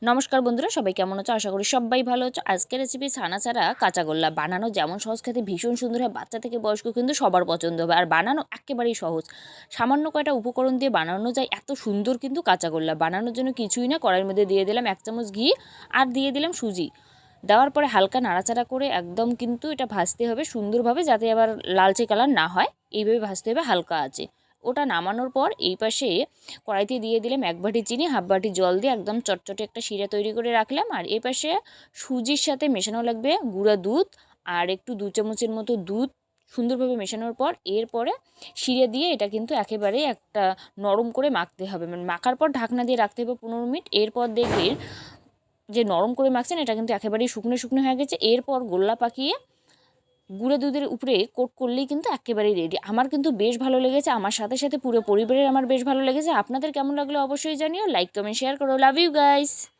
নমস্কার বন্ধুরা, সবাই কেমন আছো? আশা করি সবাই ভালো আছো। আজকের রেসিপি ছানা ছাড়া কাঁচাগোল্লা বানানো যেমন সহজ, খেতে ভীষণ সুন্দর হয়। বাচ্চা থেকে বয়স্ক কিন্তু সবার পছন্দ হবে, আর বানানো একেবারেই সহজ। সামান্য কয়টা উপকরণ দিয়ে বানানো যায় এত সুন্দর কিন্তু কাঁচাগোল্লা। বানানোর জন্য কিছুই না, কড়াইয়ের মধ্যে দিয়ে দিলাম 1 চামচ ঘি আর দিয়ে দিলাম সুজি। দেওয়ার পরে হালকা নাড়াচাড়া করে একদম কিন্তু এটা ভাজতে হবে সুন্দরভাবে, যাতে আবার লালচে কালার না হয়। এইভাবে ভাজতে হবে হালকা আঁচে। ওটা নামানোর পর এই পাশে কড়াইতে দিয়ে দিলাম 1 বাটি চিনি, হাফ বাটি জল দিয়ে একদম চটচটে একটা শিরা তৈরি করে রাখলাম। আর এই পাশে সুজির সাথে মেশানো লাগবে গুঁড়া দুধ, আর একটু 2 চামচের মতো দুধ। সুন্দরভাবে মেশানোর পর এরপরে শিরে দিয়ে এটা কিন্তু একেবারে একটা নরম করে মাখতে হবে। মানে মাখার পর ঢাকনা দিয়ে রাখতে হবে 15 মিনিট। এরপর দেখবেন যে নরম করে মাখছেন এটা কিন্তু একেবারেই শুকনো শুকনো হয়ে গেছে। এরপর গোল্লা পাকিয়ে গুঁড়ো দুধের উপরে কোট করলেই কিন্তু একেবারেই রেডি। আমার কিন্তু বেশ ভালো লেগেছে, আমার সাথে সাথে পুরো পরিবারের আমার বেশ ভালো লেগেছে। আপনাদের কেমন লাগলো অবশ্যই জানিও। লাইক কমেন্ট শেয়ার করো। Love you guys.